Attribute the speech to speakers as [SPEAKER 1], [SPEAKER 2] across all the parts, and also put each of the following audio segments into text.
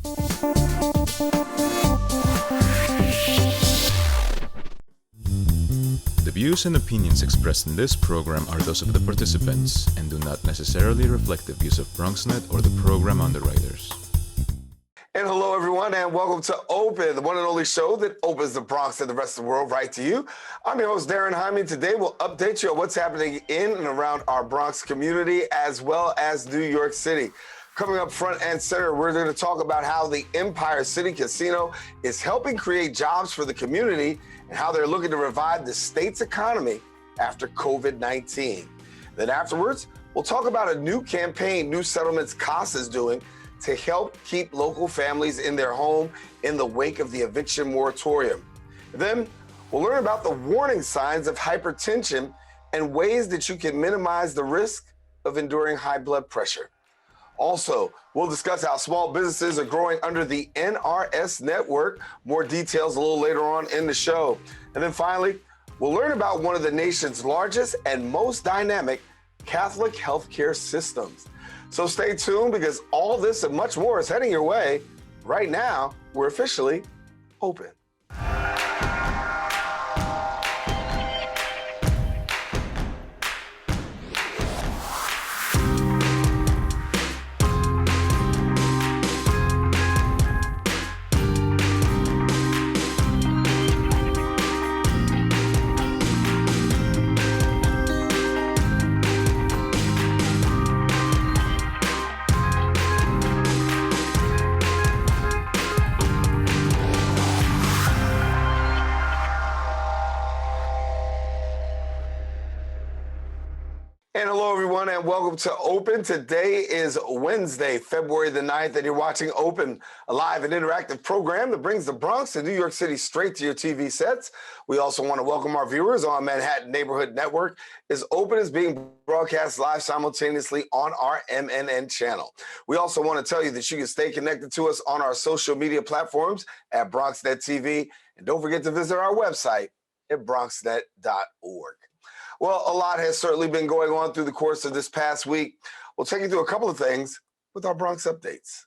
[SPEAKER 1] The views and opinions expressed in this program are those of the participants and do not necessarily reflect the views of BronxNet or the program underwriters.
[SPEAKER 2] And hello, everyone, and welcome to Open, the one and only show that opens the Bronx and the rest of the world right to you. I'm your host, Daren Jaime. Today, we'll update you on what's happening in and around our Bronx community, as well as New York City. Coming up front and center, we're going to talk about how the Empire City Casino is helping create jobs for the community and how they're looking to revive the state's economy after COVID-19. Then afterwards, we'll talk about a new campaign New Settlements CASA is doing to help keep local families in their home in the wake of the eviction moratorium. Then we'll learn about the warning signs of hypertension and ways that you can minimize the risk of enduring high blood pressure. Also, we'll discuss how small businesses are growing under the NRS network. More details a little later on in the show. And then finally, we'll learn about one of the nation's largest and most dynamic Catholic healthcare systems. So stay tuned because all this and much more is heading your way. Right now, we're officially open. And hello, everyone, and welcome to Open. Today is Wednesday, February the 9th, and you're watching Open, a live and interactive program that brings the Bronx and New York City straight to your TV sets. We also want to welcome our viewers on Manhattan Neighborhood Network, as Open is being broadcast live simultaneously on our MNN channel. We also want to tell you that you can stay connected to us on our social media platforms at BronxNet TV, and don't forget to visit our website at bronxnet.org. Well, a lot has certainly been going on through the course of this past week. We'll take you through a couple of things with our Bronx updates.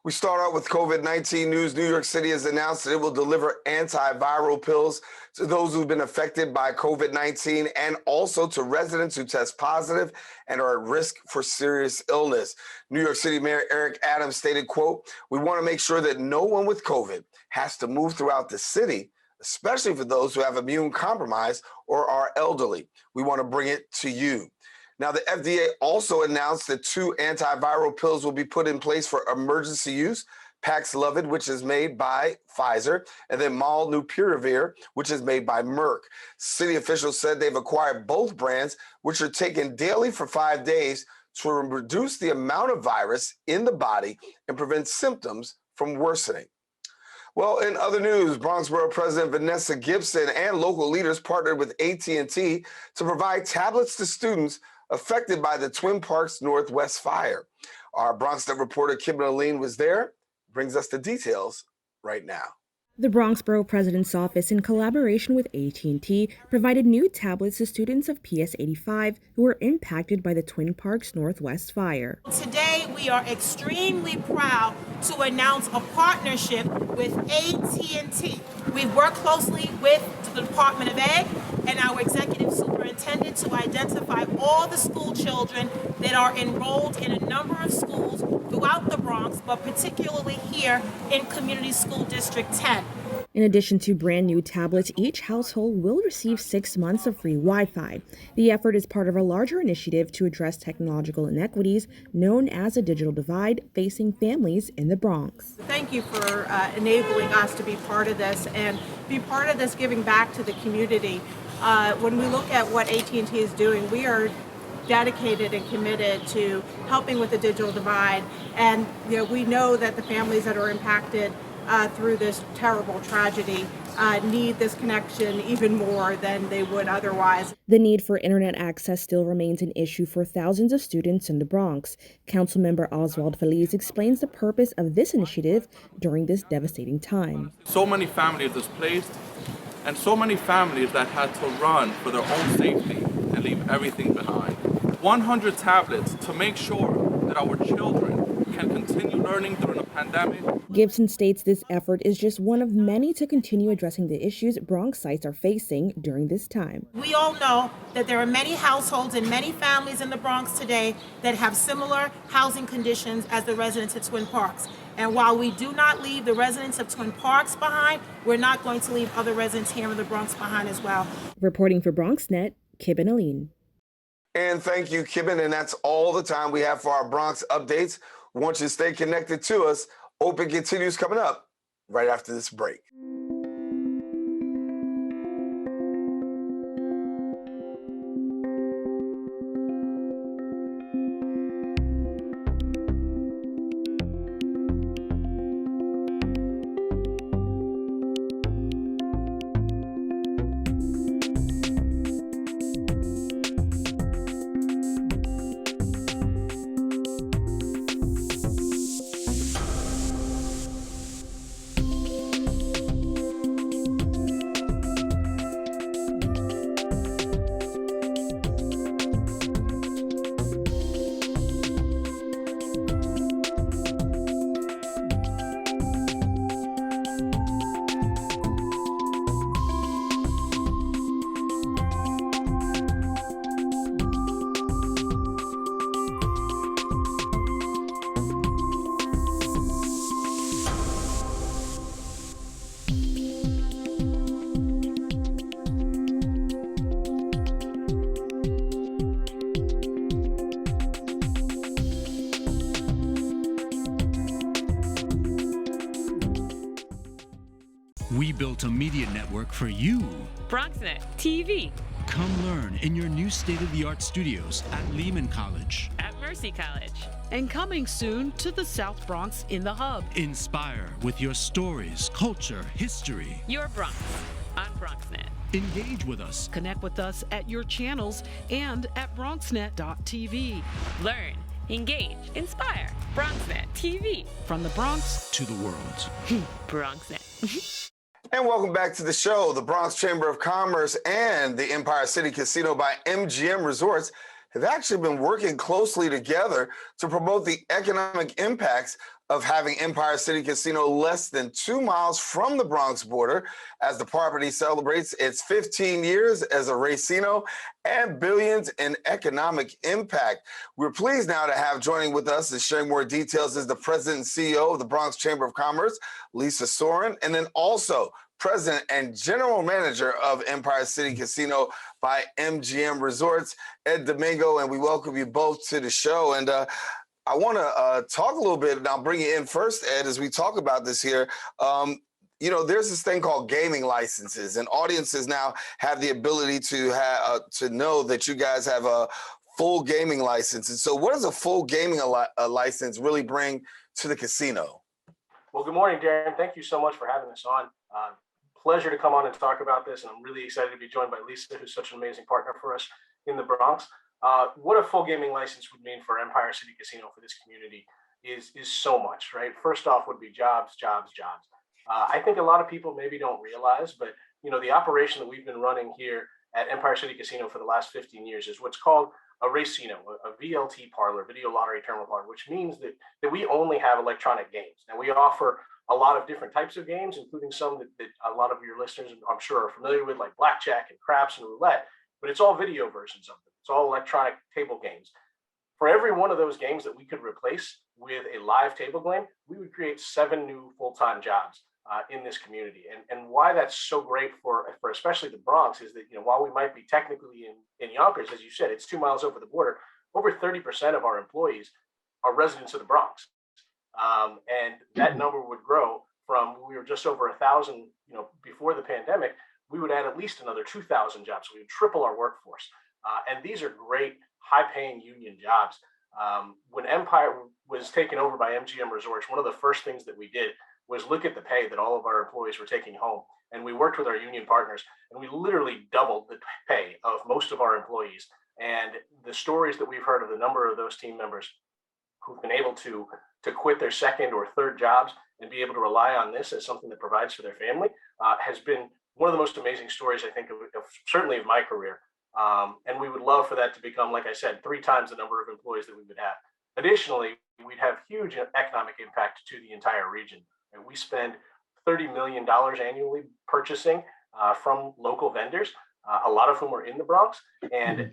[SPEAKER 2] We start out with COVID-19 news. New York City has announced that it will deliver antiviral pills to those who've been affected by COVID-19 and also to residents who test positive and are at risk for serious illness. New York City Mayor Eric Adams stated, quote, "We want to make sure that no one with COVID has to move throughout the city, especially for those who have immune compromise or are elderly. We want to bring it to you." Now, the FDA also announced that 2 antiviral pills will be put in place for emergency use, Paxlovid, which is made by Pfizer, and then Molnupiravir, which is made by Merck. City officials said they've acquired both brands, which are taken daily for 5 days to reduce the amount of virus in the body and prevent symptoms from worsening. Well, in other news, Bronx Borough President Vanessa Gibson and local leaders partnered with AT&T to provide tablets to students affected by the Twin Parks Northwest fire. Our BronxNet reporter Kim Aline was there, brings us the details right now.
[SPEAKER 3] The Bronx Borough President's Office, in collaboration with AT&T, provided new tablets to students of PS 85 who were impacted by the Twin Parks Northwest fire.
[SPEAKER 4] Today, we are extremely proud to announce a partnership with AT&T. We've worked closely with the Department of Ed and our executive superintendent to identify all the school children that are enrolled in a number of schools throughout the Bronx, but particularly here in Community School District 10.
[SPEAKER 3] In addition to brand new tablets, each household will receive 6 months of free Wi-Fi. The effort is part of a larger initiative to address technological inequities known as a digital divide facing families in the Bronx.
[SPEAKER 4] Thank you for enabling us to be part of this and be part of this giving back to the community. When we look at what AT&T is doing, we are dedicated and committed to helping with the digital divide. And we know that the families that are impacted through this terrible tragedy need this connection even more than they would otherwise.
[SPEAKER 3] The need for internet access still remains an issue for thousands of students in the Bronx. Councilmember Oswald Feliz explains the purpose of this initiative during this devastating time.
[SPEAKER 5] So many families displaced and so many families that had to run for their own safety and leave everything behind. 100 tablets to make sure that our children can continue learning during a pandemic.
[SPEAKER 3] Gibson states this effort is just one of many to continue addressing the issues Bronxites are facing during this time.
[SPEAKER 4] We all know that there are many households and many families in the Bronx today that have similar housing conditions as the residents of Twin Parks. And while we do not leave the residents of Twin Parks behind, we're not going to leave other residents here in the Bronx behind as well. Reporting for BronxNet, Kib and Aline.
[SPEAKER 2] And thank you, Kibben. And that's all the time we have for our Bronx updates. We want you to stay connected to us. Open continues coming up right after this break.
[SPEAKER 6] We built a media network for you.
[SPEAKER 7] BronxNet TV.
[SPEAKER 6] Come learn in your new state-of-the-art studios at Lehman College.
[SPEAKER 7] At Mercy College.
[SPEAKER 8] And coming soon to the South Bronx in the Hub.
[SPEAKER 6] Inspire with your stories, culture, history.
[SPEAKER 7] Your Bronx on BronxNet.
[SPEAKER 6] Engage with us.
[SPEAKER 8] Connect with us at your channels and at BronxNet.tv.
[SPEAKER 7] Learn, engage, inspire. BronxNet TV.
[SPEAKER 8] From the Bronx
[SPEAKER 6] to the world.
[SPEAKER 7] BronxNet.
[SPEAKER 2] And welcome back to the show. The Bronx Chamber of Commerce and the Empire City Casino by MGM Resorts have actually been working closely together to promote the economic impacts of having Empire City Casino less than 2 miles from the Bronx border as the property celebrates its 15 years as a racino and billions in economic impact. We're pleased now to have joining with us and sharing more details is the president and CEO of the Bronx Chamber of Commerce, Lisa Sorin, and then also president and general manager of Empire City Casino by MGM Resorts, Ed Domingo, and we welcome you both to the show. And I want to talk a little bit, and I'll bring you in first, Ed, as we talk about this here. You know, there's this thing called gaming licenses, and audiences now have the ability to know that you guys have a full gaming license. And so what does a full gaming license really bring to the casino?
[SPEAKER 9] Well, good morning, Daren. Thank you so much for having us on. Pleasure to come on and talk about this, and I'm really excited to be joined by Lisa, who's such an amazing partner for us in the Bronx. What a full gaming license would mean for Empire City Casino, for this community, is so much, right? First off would be jobs, jobs, jobs. I think a lot of people maybe don't realize, but you know, the operation that we've been running here at Empire City Casino for the last 15 years is what's called a racino, a VLT parlor, video lottery terminal parlor, which means that we only have electronic games. Now, we offer a lot of different types of games, including some that a lot of your listeners, I'm sure, are familiar with, like blackjack and craps and roulette, but it's all video versions of them. It's all electronic table games. For every one of those games that we could replace with a live table game, we would create 7 new full-time jobs in this community. And why that's so great for especially the Bronx is that, you know, while we might be technically in Yonkers, as you said, it's 2 miles over the border, over 30% of our employees are residents of the Bronx. And that number would grow from, we were just over 1,000, you know, before the pandemic, we would add at least another 2,000 jobs. So we would triple our workforce. And these are great, high-paying union jobs. When Empire was taken over by MGM Resorts, one of the first things that we did was look at the pay that all of our employees were taking home. And we worked with our union partners, and we literally doubled the pay of most of our employees. And the stories that we've heard of the number of those team members who've been able to quit their second or third jobs and be able to rely on this as something that provides for their family has been one of the most amazing stories, I think, of certainly of my career. And we would love for that to become, like I said, 3 times the number of employees that we would have. Additionally, we'd have huge economic impact to the entire region. And we spend $30 million annually purchasing from local vendors, a lot of whom are in the Bronx. And,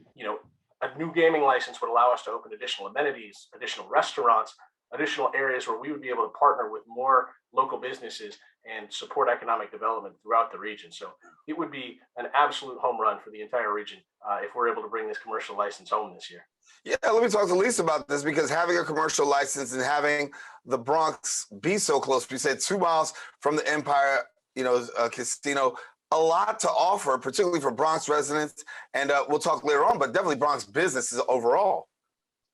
[SPEAKER 9] a new gaming license would allow us to open additional amenities, additional restaurants, additional areas where we would be able to partner with more local businesses and support economic development throughout the region. So it would be an absolute home run for the entire region if we're able to bring this commercial license home this year.
[SPEAKER 2] Yeah, let me talk to Lisa about this, because having a commercial license and having the Bronx be so close, we said 2 miles from the Empire, casino, a lot to offer, particularly for Bronx residents. And we'll talk later on, but definitely Bronx businesses overall.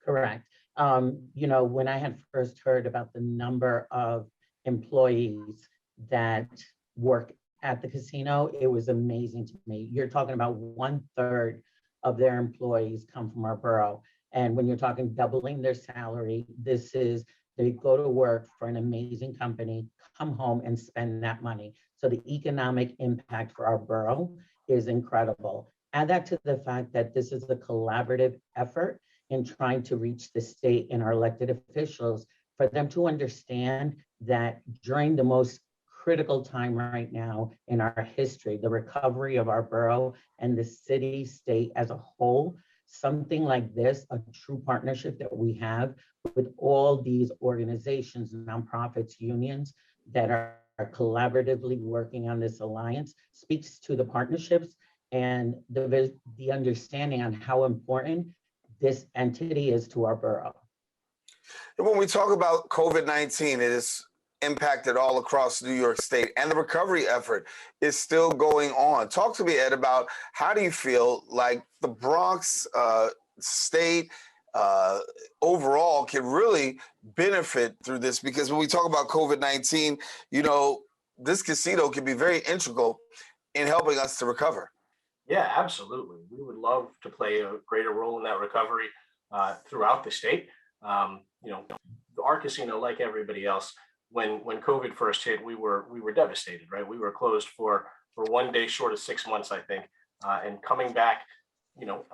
[SPEAKER 10] Correct. When I had first heard about the number of employees that work at the casino, it was amazing to me. You're talking about 1/3 of their employees come from our borough. And when you're talking doubling their salary, they go to work for an amazing company, come home and spend that money. So the economic impact for our borough is incredible. Add that to the fact that this is a collaborative effort in trying to reach the state and our elected officials, for them to understand that during the most critical time right now in our history, the recovery of our borough and the city, state as a whole, something like this, a true partnership that we have with all these organizations, nonprofits, unions that are collaboratively working on this alliance, speaks to the partnerships and the understanding on how important this entity is to our borough.
[SPEAKER 2] When we talk about COVID-19, it has impacted all across New York State, and the recovery effort is still going on. Talk to me, Ed, about how do you feel like the Bronx state overall can really benefit through this? Because when we talk about COVID-19, this casino can be very integral in helping us to recover.
[SPEAKER 9] Yeah, absolutely. We would love to play a greater role in that recovery throughout the state. Our casino, like everybody else, when COVID first hit, we were devastated, right? We were closed for 1 day short of 6 months, I think. And coming back,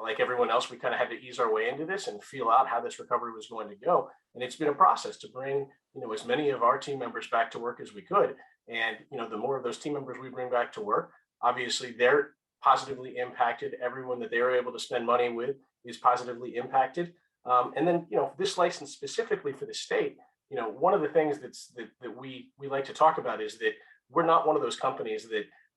[SPEAKER 9] like everyone else, we kind of had to ease our way into this and feel out how this recovery was going to go. And it's been a process to bring, as many of our team members back to work as we could. And, the more of those team members we bring back to work, obviously they're positively impacted. Everyone that they're able to spend money with is positively impacted. And then, this license specifically for the state, one of the things that we like to talk about is that we're not one of those companies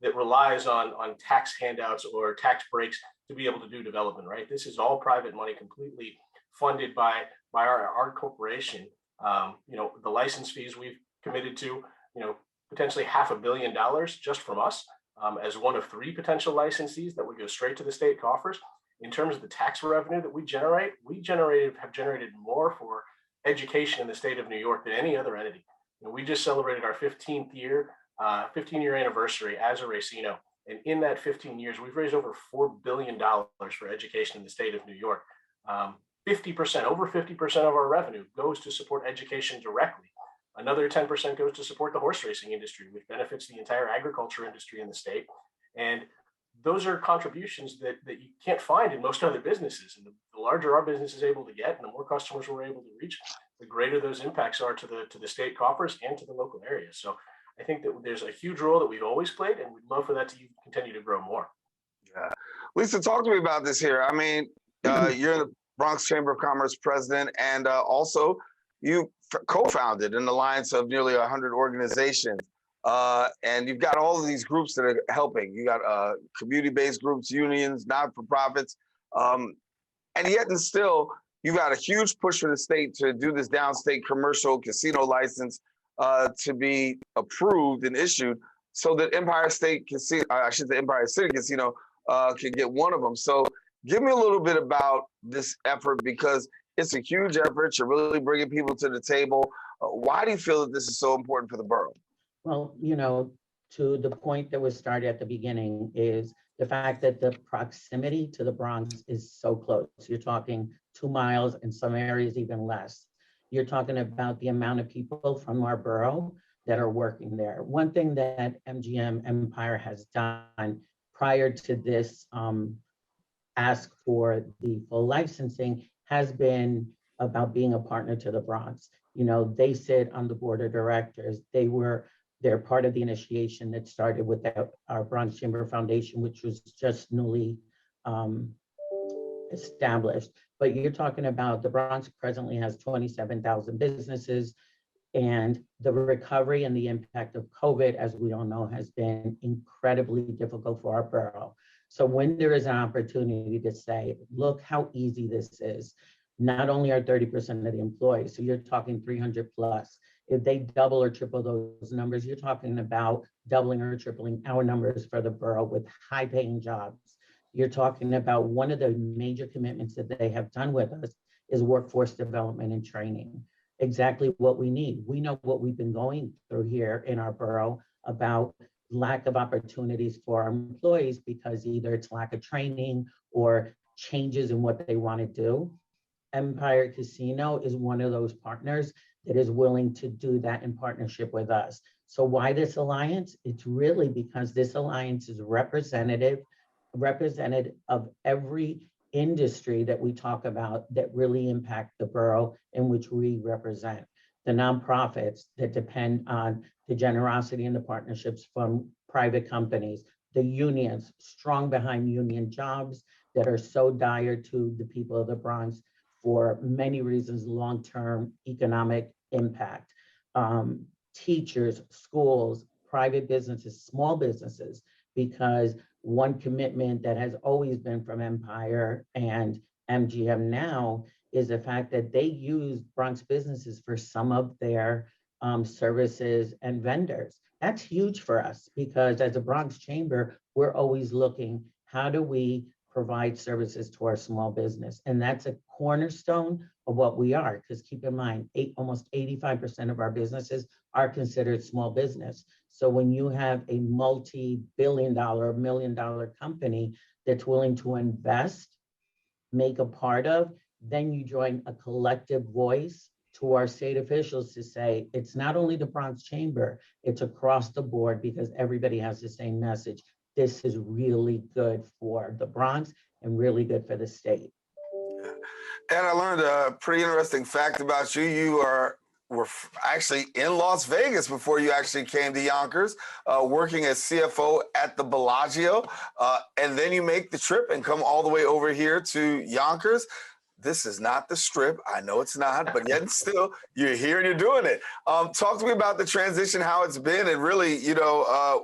[SPEAKER 9] that relies on tax handouts or tax breaks to be able to do development, right? This is all private money, completely funded by our corporation. The license fees we've committed to, potentially $500 million just from us, as one of 3 potential licensees that would go straight to the state coffers. In terms of the tax revenue that we have generated more for education in the state of New York than any other entity. We just celebrated our 15-year anniversary as a racino. And in that 15 years, we've raised over $4 billion for education in the state of New York. 50%, over 50% of our revenue goes to support education directly. Another 10% goes to support the horse racing industry, which benefits the entire agriculture industry in the state. And those are contributions that you can't find in most other businesses. And the larger our business is able to get and the more customers we're able to reach, the greater those impacts are to the state coffers and to the local areas. So I think that there's a huge role that we've always played, and we'd love for that to continue to grow more.
[SPEAKER 2] Yeah. Lisa, talk to me about this here. I mean, you're the Bronx Chamber of Commerce president, and also you co-founded an alliance of nearly 100 organizations. And you've got all of these groups that are helping. You got community-based groups, unions, not-for-profits, and yet and still, you've got a huge push for the state to do this downstate commercial casino license to be approved and issued, so that Empire City Casino can get one of them. So give me a little bit about this effort, because it's a huge effort. You're really bringing people to the table. Why do you feel that this is so important for the borough?
[SPEAKER 10] Well, to the point that was started at the beginning is the fact that the proximity to the Bronx is so close. You're talking 2 miles, in some areas even less. You're talking about the amount of people from our borough that are working there. One thing that MGM Empire has done prior to this ask for the full licensing has been about being a partner to the Bronx. They sit on the board of directors. They're part of the initiation that started with our Bronx Chamber Foundation, which was just newly established. But you're talking about the Bronx presently has 27,000 businesses, and the recovery and the impact of COVID, as we all know, has been incredibly difficult for our borough. So when there is an opportunity to say, look how easy this is, not only are 30% of the employees, so you're talking 300 plus, if they double or triple those numbers, you're talking about doubling or tripling our numbers for the borough with high paying jobs. You're talking about one of the major commitments that they have done with us is workforce development and training. Exactly what we need. We know what we've been going through here in our borough about lack of opportunities for our employees because either it's lack of training or changes in what they want to do. Empire Casino is one of those partners that is willing to do that in partnership with us. So why this alliance? It's really because this alliance is representative of every industry that we talk about that really impact the borough in which we represent. The nonprofits that depend on the generosity and the partnerships from private companies, the unions, strong behind union jobs that are so dire to the people of the Bronx for many reasons, long-term economic impact. Teachers, schools, private businesses, small businesses, because one commitment that has always been from Empire and MGM now is the fact that they use Bronx businesses for some of their services and vendors. That's huge for us because as a Bronx Chamber, we're always looking, how do we provide services to our small business? And that's a cornerstone of what we are, because keep in mind, almost 85% of our businesses are considered small business. So when you have a multi-billion-dollar, million-dollar company that's willing to invest, make a part of, then you join a collective voice to our state officials to say, it's not only the Bronx Chamber, it's across the board because everybody has the same message. This is really good for the Bronx and really good for the state.
[SPEAKER 2] And I learned a pretty interesting fact about you. You were actually in Las Vegas before you actually came to Yonkers, working as CFO at the Bellagio. And then you make the trip and come all the way over here to Yonkers. This is not the Strip. I know it's not, but yet still, you're here and you're doing it. Talk to me about the transition, how it's been, and really,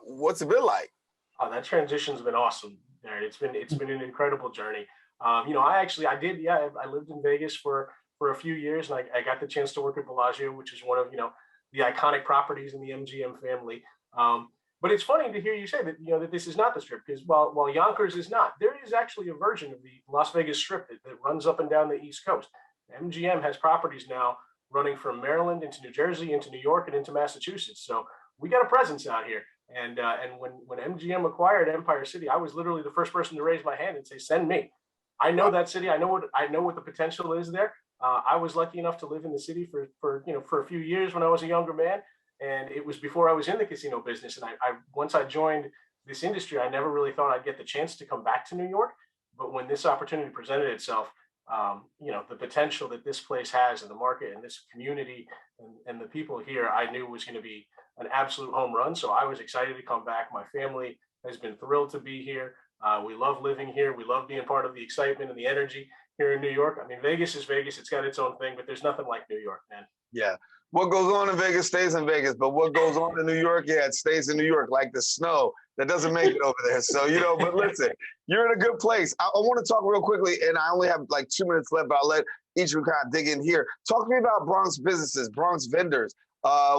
[SPEAKER 2] what's it been like?
[SPEAKER 9] Oh, that transition's been awesome, Darren. It's been an incredible journey. I lived in Vegas for a few years, and I got the chance to work at Bellagio, which is one of the iconic properties in the MGM family. But it's funny to hear you say that that this is not the Strip, because while Yonkers is not, there is actually a version of the Las Vegas Strip that runs up and down the East Coast. MGM has properties now running from Maryland into New Jersey, into New York, and into Massachusetts. So we got a presence out here. And when MGM acquired Empire City, I was literally the first person to raise my hand and say, "Send me." I know that city. I know what the potential is there. I was lucky enough to live in the city for a few years when I was a younger man, and it was before I was in the casino business. And once I joined this industry, I never really thought I'd get the chance to come back to New York. But when this opportunity presented itself, the potential that this place has in the market and this community and the people here, I knew was going to be an absolute home run. So I was excited to come back. My family has been thrilled to be here. We love living here. We love being part of the excitement and the energy here in New York. I mean, Vegas is Vegas. It's got its own thing, but there's nothing like New York, man.
[SPEAKER 2] Yeah. What goes on in Vegas stays in Vegas, but what goes on in New York, it stays in New York, like the snow that doesn't make it over there. So, but listen, you're in a good place. I want to talk real quickly, and I only have like 2 minutes left, but I'll let each of you kind of dig in here. Talk to me about Bronx businesses, Bronx vendors.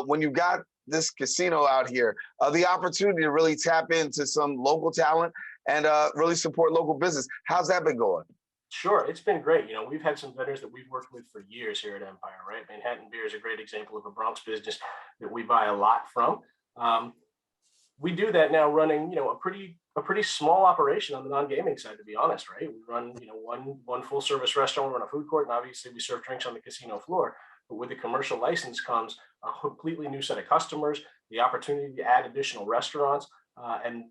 [SPEAKER 2] When you got this casino out here, the opportunity to really tap into some local talent and really support local business. How's that been going?
[SPEAKER 9] Sure, it's been great. We've had some vendors that we've worked with for years here at Empire, right? Manhattan Beer is a great example of a Bronx business that we buy a lot from. We do that now running, a pretty small operation on the non-gaming side, to be honest, right? We run, one full service restaurant, we run a food court, and obviously we serve drinks on the casino floor. But with the commercial license comes a completely new set of customers, the opportunity to add additional restaurants, and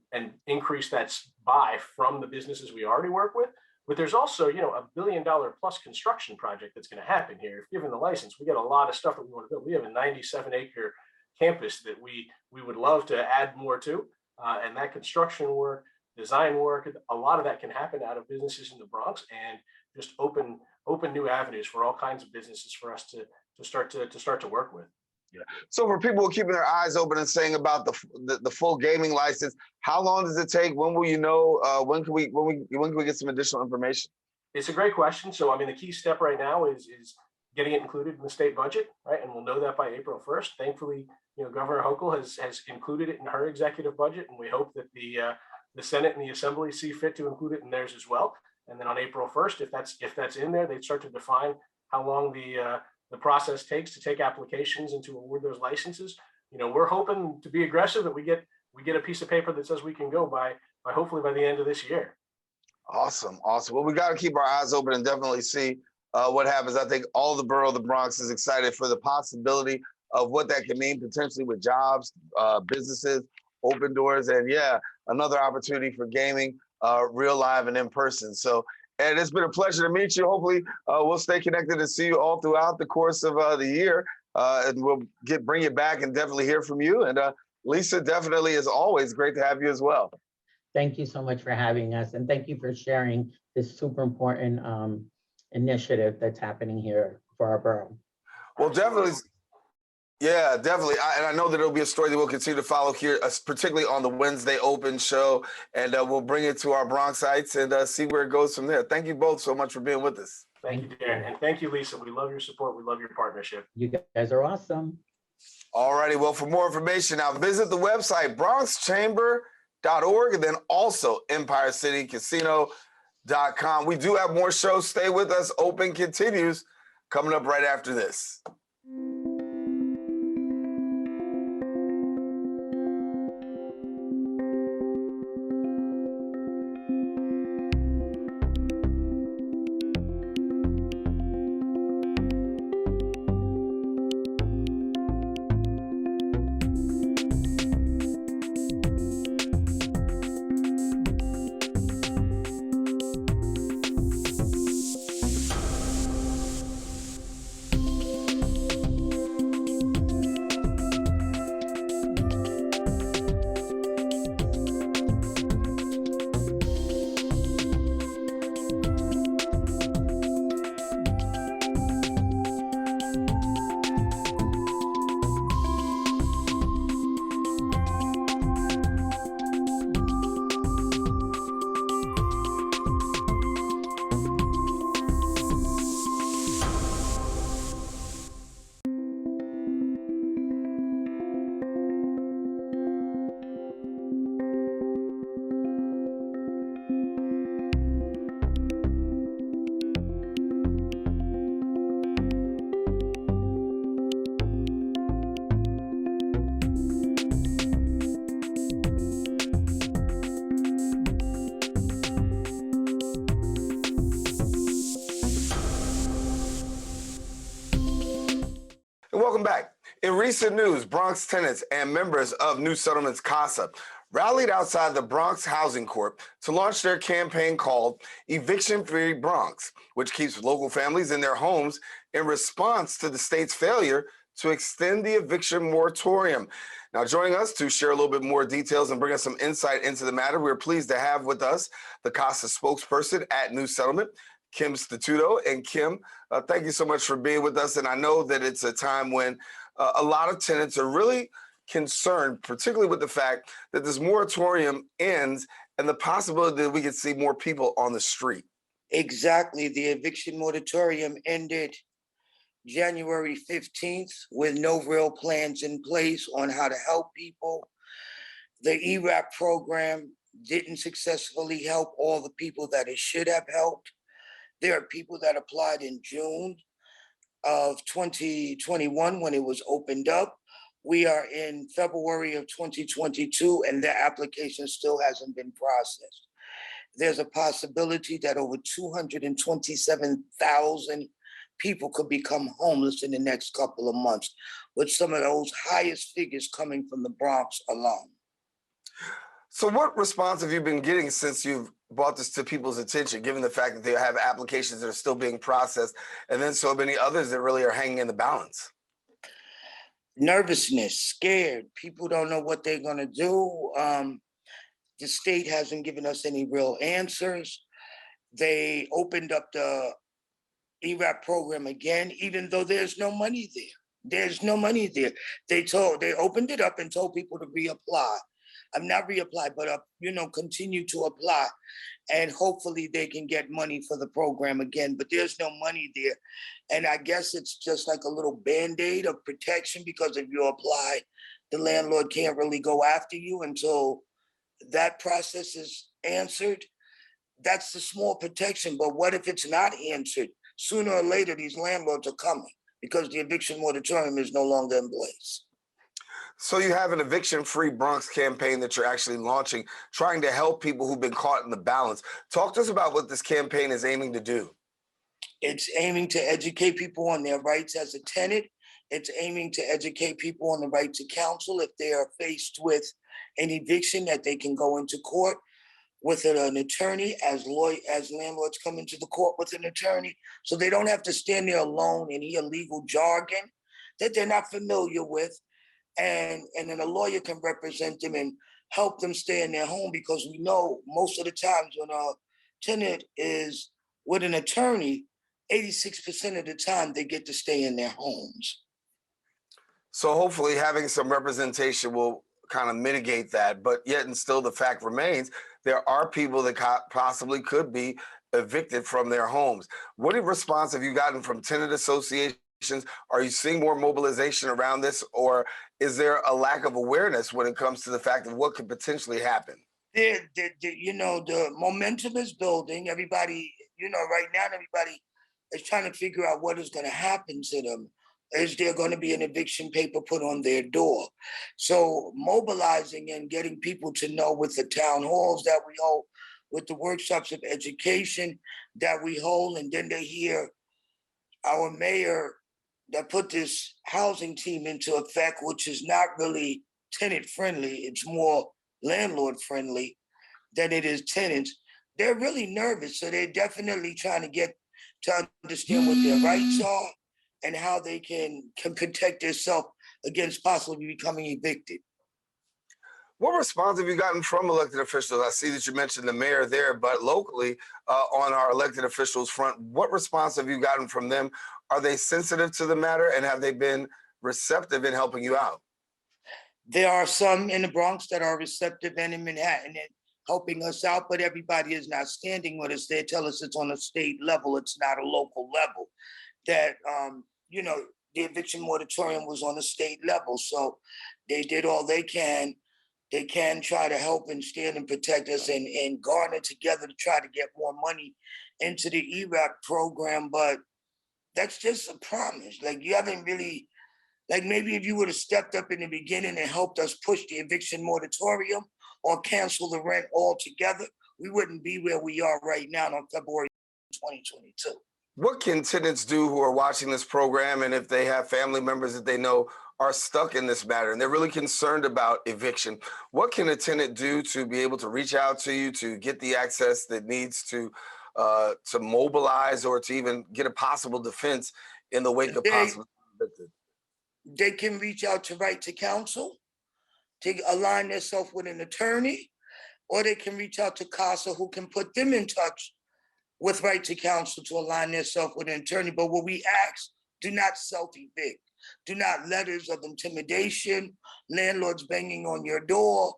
[SPEAKER 9] increase that buy from the businesses we already work with. But there's also, $1 billion plus construction project that's going to happen here. If given the license, we got a lot of stuff that we want to build. We have a 97-acre campus that we would love to add more to, and that construction work, design work, a lot of that can happen out of businesses in the Bronx, and just open new avenues for all kinds of businesses for us to start to work with.
[SPEAKER 2] Yeah. So for people who are keeping their eyes open and saying about the full gaming license, how long does it take? When will you know? When can we get some additional information?
[SPEAKER 9] It's a great question. So I mean, the key step right now is getting it included in the state budget, right? And we'll know that by April 1st. Thankfully, Governor Hochul has included it in her executive budget, and we hope that the Senate and the Assembly see fit to include it in theirs as well. And then on April 1st, if that's in there, they start to define how long the process takes to take applications and to award those licenses. We're hoping to be aggressive that we get a piece of paper that says we can go by hopefully by the end of this year.
[SPEAKER 2] Awesome. Well, we got to keep our eyes open and definitely see what happens. I think all the borough of the Bronx is excited for the possibility of what that can mean potentially with jobs, businesses, open doors, and another opportunity for gaming, real live and in person. So, Ed, it's been a pleasure to meet you. Hopefully, we'll stay connected and see you all throughout the course of the year, and we'll bring you back and definitely hear from you. And Lisa, definitely, as always, great to have you as well.
[SPEAKER 10] Thank you so much for having us, and thank you for sharing this super important initiative that's happening here for our borough.
[SPEAKER 2] Well, definitely. Yeah, definitely. And I know that it'll be a story that we'll continue to follow here, particularly on the Wednesday Open show. And we'll bring it to our Bronxites and see where it goes from there. Thank you both so much for being with us.
[SPEAKER 9] Thank you, Daren. And thank you, Lisa. We love your support. We love your partnership.
[SPEAKER 10] You guys are awesome.
[SPEAKER 2] All righty. Well, for more information, now visit the website, bronxchamber.org, and then also EmpireCityCasino.com. We do have more shows. Stay with us. Open continues coming up right after this. Welcome back. In recent news, Bronx tenants and members of New Settlements CASA rallied outside the Bronx Housing Corp to launch their campaign called Eviction Free Bronx, which keeps local families in their homes in response to the state's failure to extend the eviction moratorium. Now, joining us to share a little bit more details and bring us some insight into the matter, we're pleased to have with us the CASA spokesperson at New Settlement, Kim Statuto. And Kim, thank you so much for being with us. And I know that it's a time when a lot of tenants are really concerned, particularly with the fact that this moratorium ends and the possibility that we could see more people on the street.
[SPEAKER 11] Exactly. The eviction moratorium ended January 15th with no real plans in place on how to help people. The ERAP program didn't successfully help all the people that it should have helped. There are people that applied in June of 2021 when it was opened up, We are in February of 2022, and their application still hasn't been processed. There's a possibility that over 227,000 people could become homeless in the next couple of months, with some of those highest figures coming from the Bronx alone.
[SPEAKER 2] So what response have you been getting since you've brought this to people's attention, given the fact that they have applications that are still being processed, and then so many others that really are hanging in the balance?
[SPEAKER 11] Nervousness, scared. People don't know what they're going to do. The state hasn't given us any real answers. They opened up the ERAP program again, even though there's no money there. There's no money there. They opened it up and told people to reapply. I'm not reapply, but continue to apply, and hopefully they can get money for the program again. But there's no money there, and I guess it's just like a little band-aid of protection, because if you apply, the landlord can't really go after you until that process is answered. That's the small protection. But what if it's not answered? Sooner or later, these landlords are coming, because the eviction moratorium is no longer in place.
[SPEAKER 2] So you have an eviction-free Bronx campaign that you're actually launching, trying to help people who've been caught in the balance. Talk to us about what this campaign is aiming to do.
[SPEAKER 11] It's aiming to educate people on their rights as a tenant. It's aiming to educate people on the right to counsel if they are faced with an eviction, that they can go into court with an attorney, as landlords come into the court with an attorney, so they don't have to stand there alone and hear legal jargon that they're not familiar with. And then a lawyer can represent them and help them stay in their home, because we know most of the times when a tenant is with an attorney, 86% of the time they get to stay in their homes.
[SPEAKER 2] So hopefully having some representation will kind of mitigate that, but yet and still the fact remains, there are people that possibly could be evicted from their homes. What response have you gotten from tenant associations? Are you seeing more mobilization around this, or is there a lack of awareness when it comes to the fact of what could potentially happen?
[SPEAKER 11] The momentum is building. Everybody, right now, everybody is trying to figure out what is going to happen to them. Is there going to be an eviction paper put on their door? So mobilizing and getting people to know, with the town halls that we hold, with the workshops of education that we hold, and then they hear our mayor that put this housing team into effect, which is not really tenant friendly, it's more landlord friendly than it is tenants. They're really nervous, so they're definitely trying to get to understand what their rights are and how they can protect themselves against possibly becoming evicted.
[SPEAKER 2] What response have you gotten from elected officials? I see that you mentioned the mayor there, but locally on our elected officials front, what response have you gotten from them? Are they sensitive to the matter, and have they been receptive in helping you out?
[SPEAKER 11] There are some in the Bronx that are receptive, and in Manhattan, and helping us out, but everybody is not standing with us. They tell us it's on a state level, it's not a local level. That, the eviction moratorium was on a state level, so they did all they can. They can try to help and stand and protect us and garner together to try to get more money into the ERAP program, but that's just a promise. Like, you haven't really, like, maybe if you would have stepped up in the beginning and helped us push the eviction moratorium or cancel the rent altogether, we wouldn't be where we are right now on February 2022.
[SPEAKER 2] What can tenants do who are watching this program, and if they have family members that they know are stuck in this matter and they're really concerned about eviction, what can a tenant do to be able to reach out to you to get the access that needs to mobilize, or to even get a possible defense in the wake of possible evicted?
[SPEAKER 11] They can reach out to Right to Counsel to align themselves with an attorney, or they can reach out to CASA, who can put them in touch with Right to Counsel to align themselves with an attorney. But what we ask, do not self-evict. Do not letters of intimidation, landlords banging on your door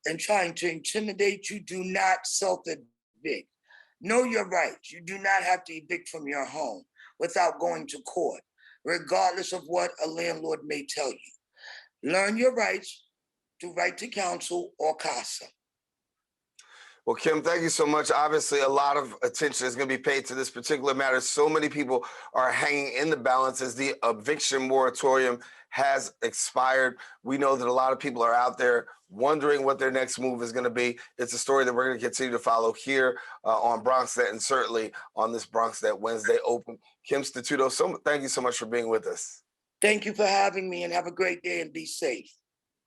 [SPEAKER 11] and trying to intimidate you. Do not self-evict. Know your rights. You do not have to evict from your home without going to court, regardless of what a landlord may tell you. Learn your rights through Right to Counsel or CASA.
[SPEAKER 2] Well, Kim, thank you so much. Obviously, a lot of attention is going to be paid to this particular matter. So many people are hanging in the balance as the eviction moratorium has expired. We know that a lot of people are out there wondering what their next move is going to be. It's a story that we're going to continue to follow here on BronxNet and certainly on this BronxNet Wednesday Open. Kim Statuto, thank you so much for being with us.
[SPEAKER 11] Thank you for having me, and have a great day and be safe.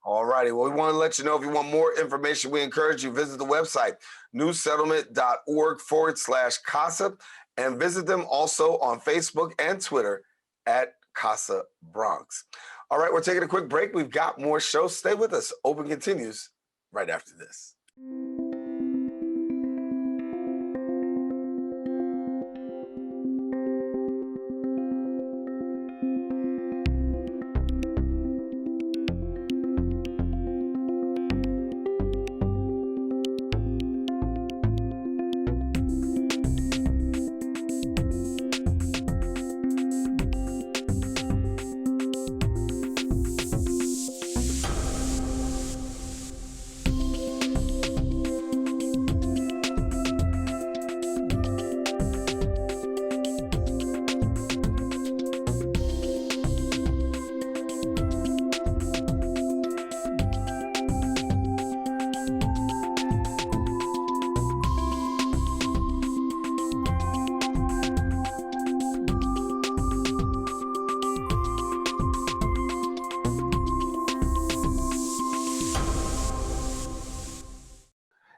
[SPEAKER 2] All righty. Well, we want to let you know if you want more information, we encourage you visit the website, newsettlement.org/CASA, and visit them also on Facebook and Twitter at CASA Bronx. All right, we're taking a quick break. We've got more shows. Stay with us. Open continues right after this.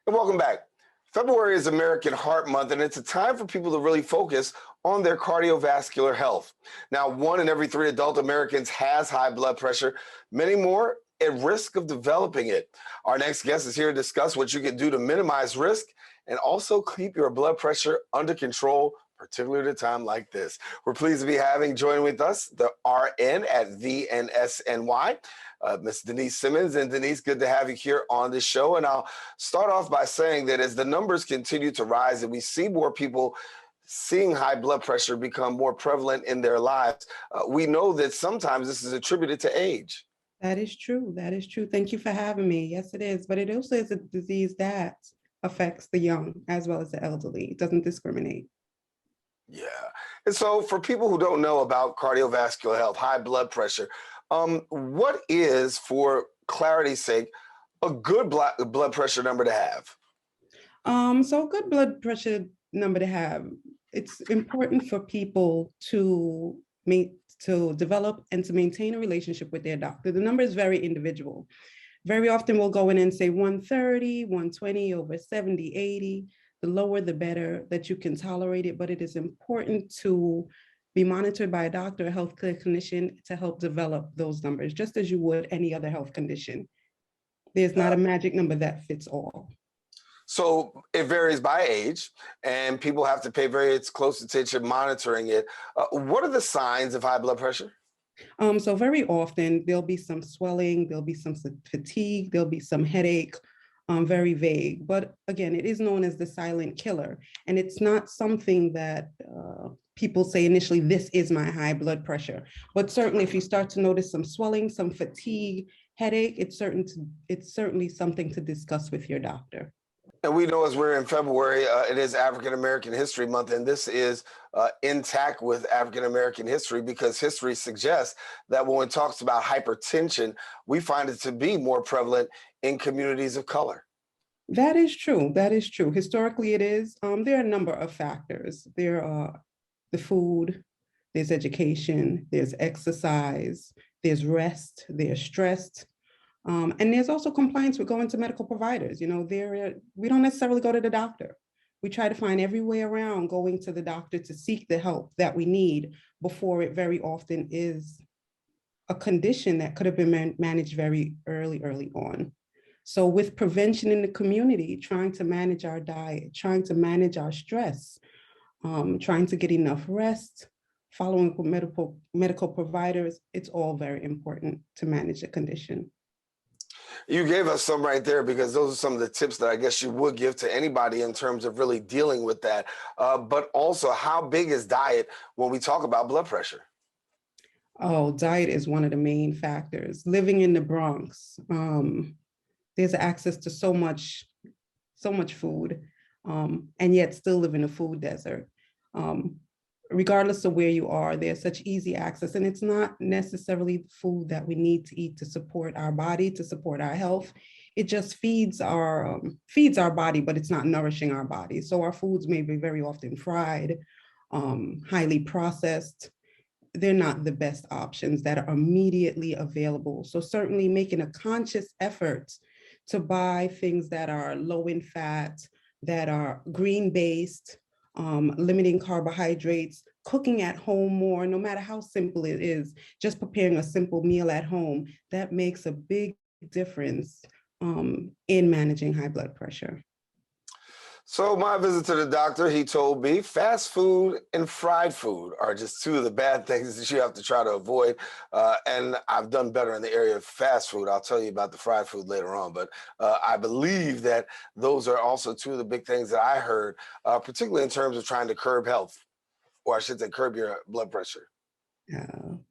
[SPEAKER 2] And welcome back. February is American Heart Month, and it's a time for people to really focus on their cardiovascular health. Now, 1 in every 3 adult Americans has high blood pressure, many more at risk of developing it. Our next guest is here to discuss what you can do to minimize risk and also keep your blood pressure under control, particularly at a time like this. We're pleased to be joining with us, the RN at VNSNY, Ms. Denise Simmonds. And Denise, good to have you here on the show. And I'll start off by saying that as the numbers continue to rise and we see more people seeing high blood pressure become more prevalent in their lives, we know that sometimes this is attributed to age.
[SPEAKER 12] That is true. That is true. Thank you for having me. Yes, it is. But it also is a disease that affects the young as well as the elderly. It doesn't discriminate.
[SPEAKER 2] Yeah. And so for people who don't know about cardiovascular health, high blood pressure, what is, for clarity's sake, a good blood pressure number to have?
[SPEAKER 12] So a good blood pressure number to have, it's important for people to develop and to maintain a relationship with their doctor. The number is very individual. Very often we'll go in and say 130, 120, over 70, 80. The lower, the better that you can tolerate it, but it is important to be monitored by a doctor, a healthcare clinician, to help develop those numbers, just as you would any other health condition. There's not a magic number that fits all.
[SPEAKER 2] So it varies by age, and people have to pay very close attention monitoring it. What are the signs of high blood pressure?
[SPEAKER 12] So very often there'll be some swelling, there'll be some fatigue, there'll be some headache, very vague. But again, it is known as the silent killer. And it's not something that people say initially, this is my high blood pressure. But certainly if you start to notice some swelling, some fatigue, headache, it's certainly something to discuss with your doctor.
[SPEAKER 2] And we know as we're in February, it is African American History Month, and this is intact with African American history because history suggests that when it talks about hypertension, we find it to be more prevalent in communities of color.
[SPEAKER 12] That is true. That is true. Historically, it is. There are a number of factors. There are the food, there's education, there's exercise, there's rest, there's stress. And there's also compliance with going to medical providers. You know, we don't necessarily go to the doctor. We try to find every way around going to the doctor to seek the help that we need before it very often is a condition that could have been managed very early on. So with prevention in the community, trying to manage our diet, trying to manage our stress, trying to get enough rest, following up with medical providers, it's all very important to manage the condition.
[SPEAKER 2] You gave us some right there because those are some of the tips that I guess you would give to anybody in terms of really dealing with that. But also, how big is diet when we talk about blood pressure?
[SPEAKER 12] Oh, diet is one of the main factors. Living in the Bronx, there's access to so much so much food, and yet still live in a food desert. Regardless of where you are, there's such easy access, and it's not necessarily the food that we need to eat to support our body, to support our health. It just feeds our body, but it's not nourishing our body. So our foods may be very often fried, highly processed. They're not the best options that are immediately available. So certainly making a conscious effort to buy things that are low in fat, that are green-based, limiting carbohydrates, cooking at home more, no matter how simple it is, just preparing a simple meal at home, that makes a big difference in managing high blood pressure.
[SPEAKER 2] So my visit to the doctor, he told me fast food and fried food are just two of the bad things that you have to try to avoid. And I've done better in the area of fast food. I'll tell you about the fried food later on. But I believe that those are also two of the big things that I heard, particularly in terms of trying to curb health, or I should say curb your blood pressure.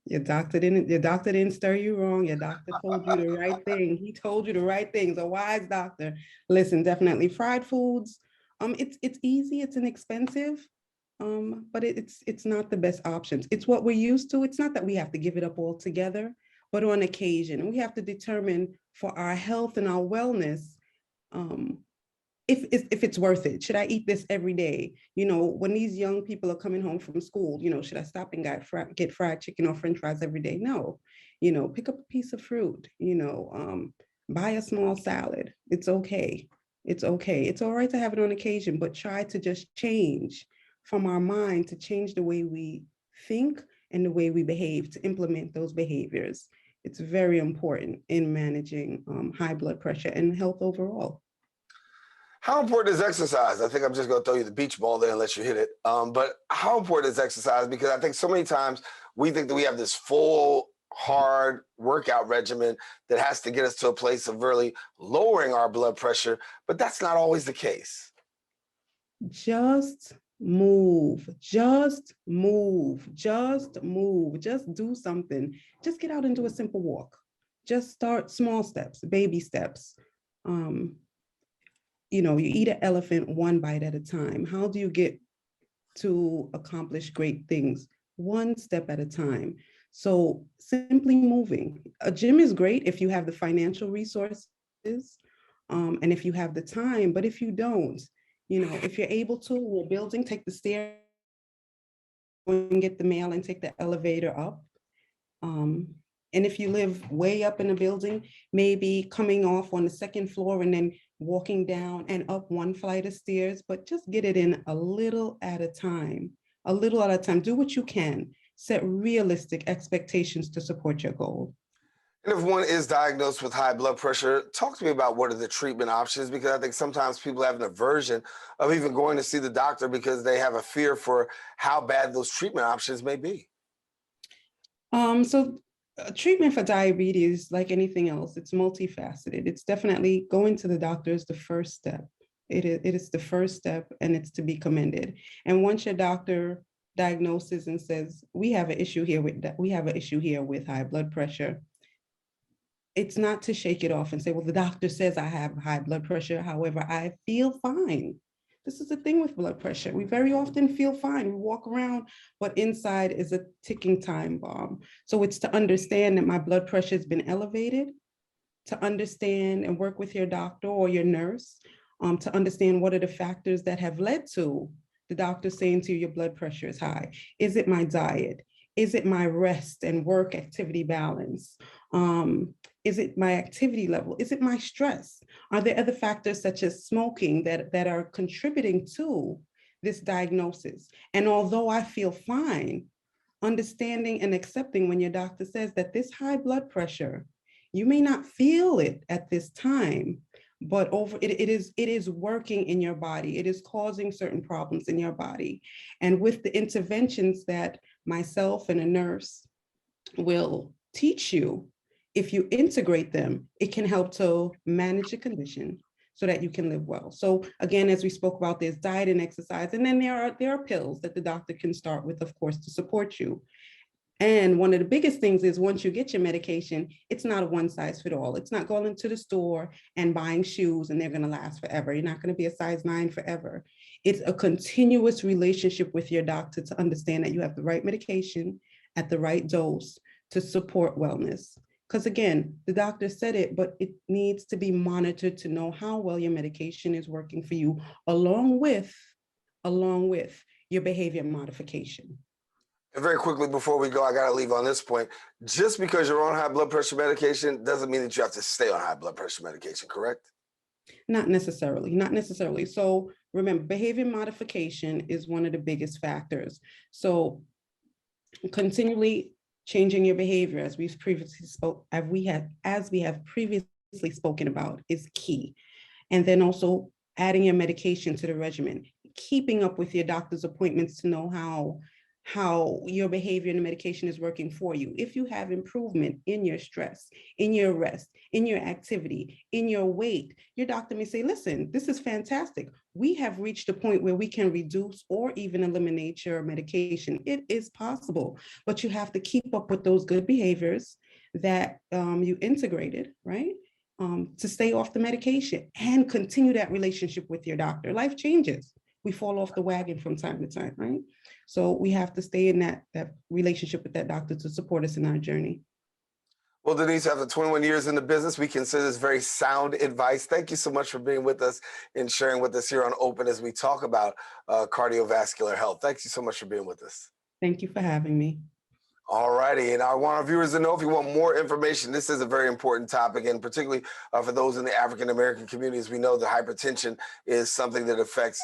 [SPEAKER 12] Your doctor didn't stir you wrong. Your doctor told you the right thing. He told you the right things. A wise doctor. Listen, definitely fried foods. It's easy, it's inexpensive, but it's not the best options. It's what we're used to. It's not that we have to give it up altogether, but on occasion, we have to determine for our health and our wellness, if it's worth it. Should I eat this every day? You know, when these young people are coming home from school, you know, should I stop and get fried chicken or French fries every day? No, you know, pick up a piece of fruit, you know, buy a small salad. It's okay. It's okay. It's all right to have it on occasion, but try to just change from our mind, to change the way we think and the way we behave, to implement those behaviors. It's very important in managing high blood pressure and health overall.
[SPEAKER 2] How important is exercise? I think I'm just going to throw you the beach ball there and let you hit it. But how important is exercise? Because I think so many times we think that we have this full, hard workout regimen that has to get us to a place of really lowering our blood pressure, but that's not always the case.
[SPEAKER 12] Just move, just move, just move, just do something. Just get out and do a simple walk. Just start small steps, baby steps. You know, you eat an elephant one bite at a time. How do you get to accomplish great things? One step at a time. So simply moving. A gym is great if you have the financial resources and if you have the time, but if you don't, you know, if you're able to, in your building, take the stairs and get the mail and take the elevator up. And if you live way up in a building, maybe coming off on the second floor and then walking down and up one flight of stairs, but just get it in a little at a time, a little at a time. Do what you can. Set realistic expectations to support your goal.
[SPEAKER 2] And if one is diagnosed with high blood pressure, talk to me about what are the treatment options, because I think sometimes people have an aversion of even going to see the doctor because they have a fear for how bad those treatment options may be.
[SPEAKER 12] Treatment for diabetes, like anything else, it's multifaceted. It's definitely going to the doctor is the first step. It is the first step, and it's to be commended. And once your doctor diagnoses and says, we have an issue here with high blood pressure, it's not to shake it off and say, well, the doctor says I have high blood pressure, however, I feel fine. This is the thing with blood pressure. We very often feel fine. We walk around, but inside is a ticking time bomb. So it's to understand that my blood pressure has been elevated, to understand and work with your doctor or your nurse to understand what are the factors that have led to the doctor saying to you, your blood pressure is high. Is it my diet? Is it my rest and work activity balance? Is it my activity level? Is it my stress? Are there other factors such as smoking that are contributing to this diagnosis? And although I feel fine, understanding and accepting when your doctor says that this high blood pressure, you may not feel it at this time, but it is working in your body. It is causing certain problems in your body. And with the interventions that myself and a nurse will teach you, if you integrate them, it can help to manage the condition so that you can live well. So again, as we spoke about, there's diet and exercise, and then there are pills that the doctor can start with, of course, to support you. And one of the biggest things is once you get your medication, it's not a one size fit all. It's not going to the store and buying shoes and they're going to last forever. You're not going to be a size 9 forever. It's a continuous relationship with your doctor to understand that you have the right medication at the right dose to support wellness. Because again, the doctor said it, but it needs to be monitored to know how well your medication is working for you, along with your behavior modification.
[SPEAKER 2] And very quickly before we go, I got to leave on this point. Just because you're on high blood pressure medication doesn't mean that you have to stay on high blood pressure medication, correct?
[SPEAKER 12] Not necessarily. So remember, behavior modification is one of the biggest factors. So continually changing your behavior, as we've previously previously spoken about, is key. And then also adding your medication to the regimen, keeping up with your doctor's appointments to know how your behavior and the medication is working for you. If you have improvement in your stress, in your rest, in your activity, in your weight, your doctor may say, listen, this is fantastic. We have reached a point where we can reduce or even eliminate your medication. It is possible, but you have to keep up with those good behaviors that you integrated, right? To stay off the medication and continue that relationship with your doctor. Life changes. We fall off the wagon from time to time, right? So we have to stay in that relationship with that doctor to support us in our journey.
[SPEAKER 2] Well, Denise, after 21 years in the business, we consider this very sound advice. Thank you so much for being with us and sharing with us here on Open as we talk about cardiovascular health. Thank you so much for being with us.
[SPEAKER 12] Thank you for having me.
[SPEAKER 2] All righty, and I want our viewers to know if you want more information, this is a very important topic, and particularly for those in the African-American communities, we know that hypertension is something that affects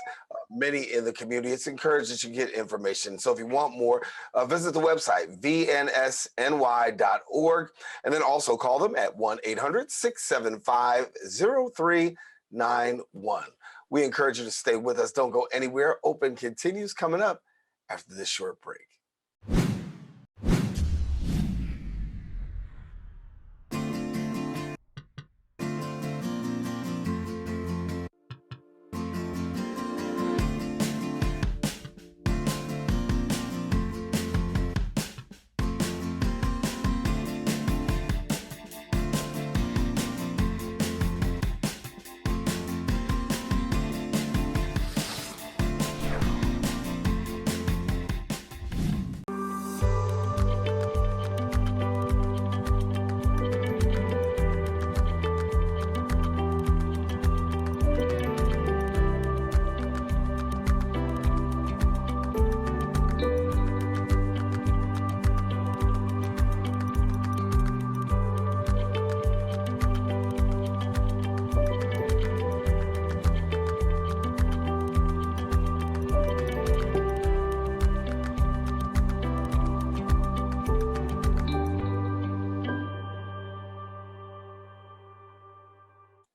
[SPEAKER 2] many in the community. It's encouraged that you get information. So if you want more, visit the website, VNSNY.org, and then also call them at 1-800-675-0391. We encourage you to stay with us. Don't go anywhere. Open continues coming up after this short break.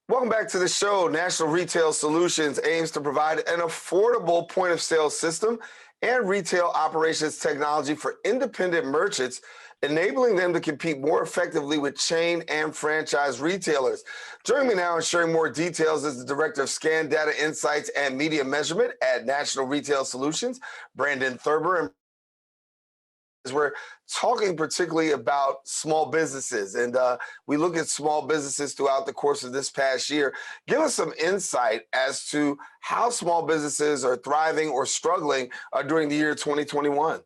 [SPEAKER 2] Welcome back to the show. National Retail Solutions aims to provide an affordable point-of-sale system and retail operations technology for independent merchants, enabling them to compete more effectively with chain and franchise retailers. Joining me now and sharing more details is the Director of Scan Data Insights and Media Measurement at National Retail Solutions, Brandon Thurber. And we're talking particularly about small businesses, and we look at small businesses throughout the course of this past year. Give us some insight as to how small businesses are thriving or struggling during the year 2021.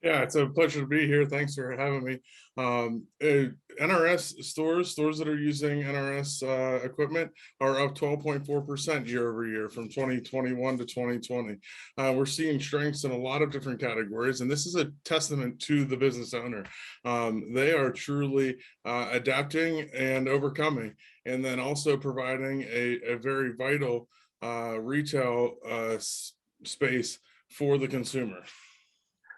[SPEAKER 13] Yeah, it's a pleasure to be here. Thanks for having me. NRS stores that are using NRS equipment are up 12.4% year over year from 2021 to 2020. We're seeing strengths in a lot of different categories, and this is a testament to the business owner. They are truly adapting and overcoming, and then also providing a very vital retail space for the consumer.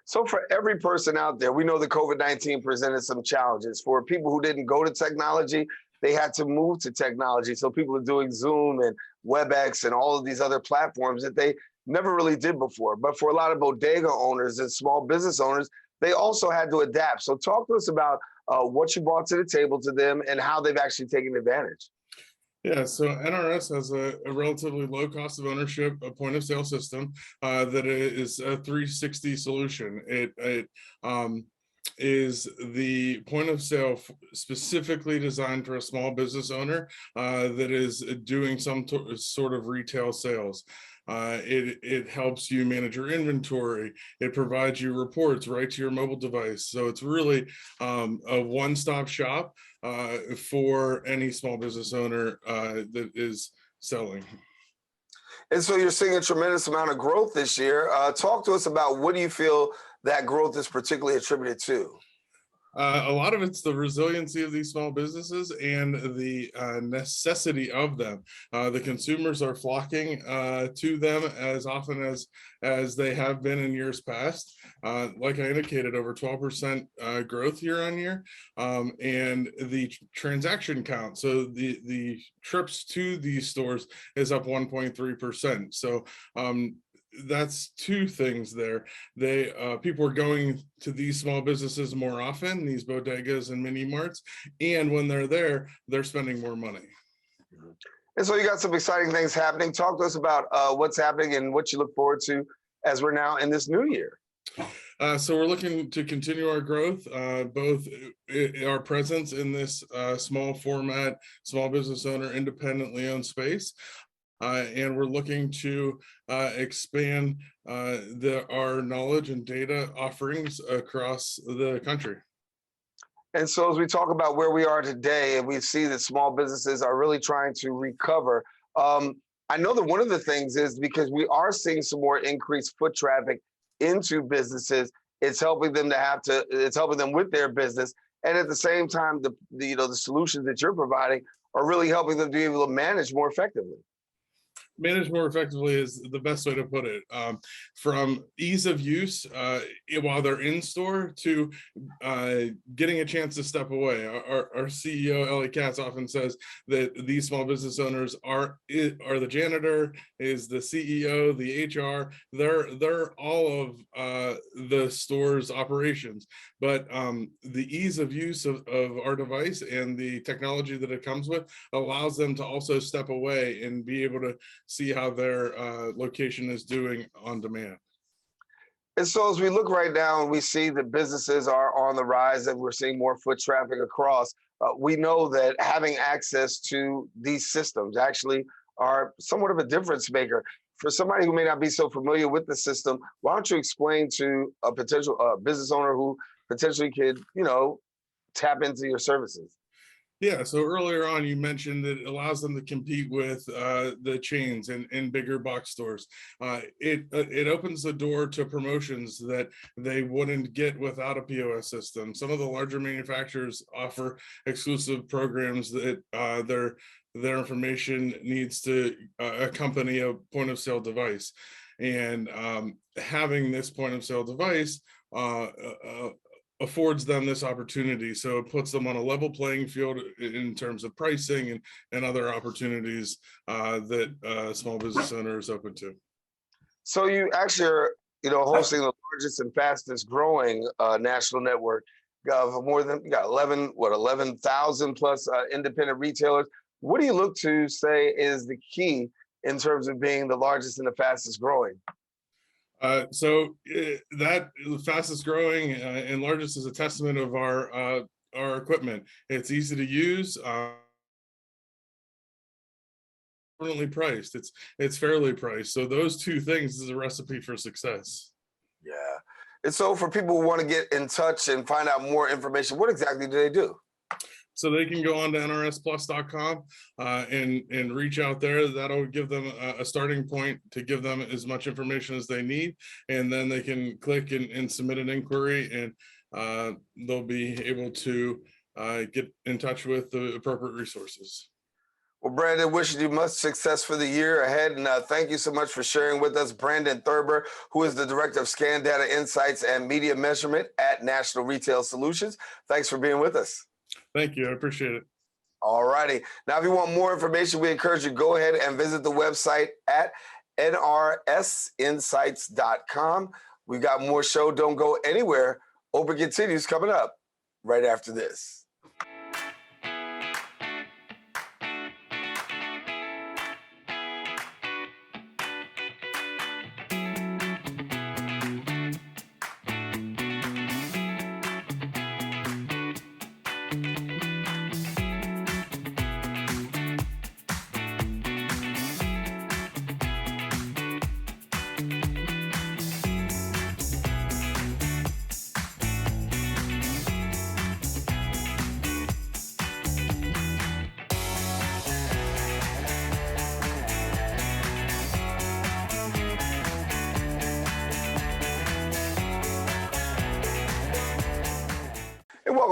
[SPEAKER 2] So for every person out there, we know that COVID-19 presented some challenges. For people who didn't go to technology, they had to move to technology. So people are doing Zoom and WebEx and all of these other platforms that they never really did before. But for a lot of bodega owners and small business owners, they also had to adapt. So talk to us about what you brought to the table to them and how they've actually taken advantage.
[SPEAKER 13] Yeah, so NRS has a relatively low cost of ownership, a point of sale system that is a 360 solution. is the point of sale specifically designed for a small business owner that is doing some sort of retail sales. It helps you manage your inventory. It provides you reports right to your mobile device. So it's really a one-stop shop for any small business owner that is selling.
[SPEAKER 2] And so you're seeing a tremendous amount of growth this year. Talk to us about what do you feel that growth is particularly attributed to?
[SPEAKER 13] A lot of it's the resiliency of these small businesses and the necessity of them. The consumers are flocking to them as often as they have been in years past. Like I indicated, over 12% growth year on year, and the transaction count, so the trips to these stores is up 1.3%. So that's two things there. People are going to these small businesses more often, these bodegas and mini marts, and when they're there, they're spending more money.
[SPEAKER 2] And so you got some exciting things happening. Talk to us about what's happening and what you look forward to as we're now in this new year.
[SPEAKER 13] So we're looking to continue our growth, both our presence in this small format, small business owner, independently owned space. And we're looking to expand our knowledge and data offerings across the country.
[SPEAKER 2] And so as we talk about where we are today, and we see that small businesses are really trying to recover, I know that one of the things is because we are seeing some more increased foot traffic into businesses, it's helping them with their business. And at the same time, the solutions that you're providing are really helping them to be able to manage more effectively.
[SPEAKER 13] Manage more effectively is the best way to put it. From ease of use while they're in store to getting a chance to step away. Our CEO, Ellie Katz, often says that these small business owners are the janitor, is the CEO, the HR. They're all of the store's operations. But the ease of use of our device and the technology that it comes with allows them to also step away and be able to see how their location is doing on demand.
[SPEAKER 2] And so as we look right now and we see that businesses are on the rise and we're seeing more foot traffic across, we know that having access to these systems actually are somewhat of a difference maker. For somebody who may not be so familiar with the system, why don't you explain to a potential business owner who potentially could, tap into your services?
[SPEAKER 13] Yeah, so earlier on, you mentioned that it allows them to compete with the chains and bigger box stores. It opens the door to promotions that they wouldn't get without a POS system. Some of the larger manufacturers offer exclusive programs that their information needs to accompany a point of sale device. And having this point of sale device affords them this opportunity. So it puts them on a level playing field in terms of pricing and other opportunities that small business owners open to.
[SPEAKER 2] So you actually are, hosting the largest and fastest growing national network of more than 11,000 plus independent retailers. What do you look to say is the key in terms of being the largest and the fastest growing?
[SPEAKER 13] So that the fastest growing and largest is a testament of our equipment. It's easy to use, priced. It's fairly priced. So those two things is a recipe for success.
[SPEAKER 2] Yeah. And so for people who want to get in touch and find out more information, what exactly do they do?
[SPEAKER 13] So they can go on to nrsplus.com and reach out there. That'll give them a starting point to give them as much information as they need. And then they can click and submit an inquiry, and they'll be able to get in touch with the appropriate resources.
[SPEAKER 2] Well, Brandon, wishing you much success for the year ahead. And thank you so much for sharing with us Brandon Thurber, who is the Director of Scan Data Insights and Media Measurement at National Retail Solutions. Thanks for being with us.
[SPEAKER 13] Thank you. I appreciate it.
[SPEAKER 2] All righty. Now, if you want more information, we encourage you to go ahead and visit the website at nrsinsights.com. We've got more show. Don't go anywhere. Open continues coming up right after this.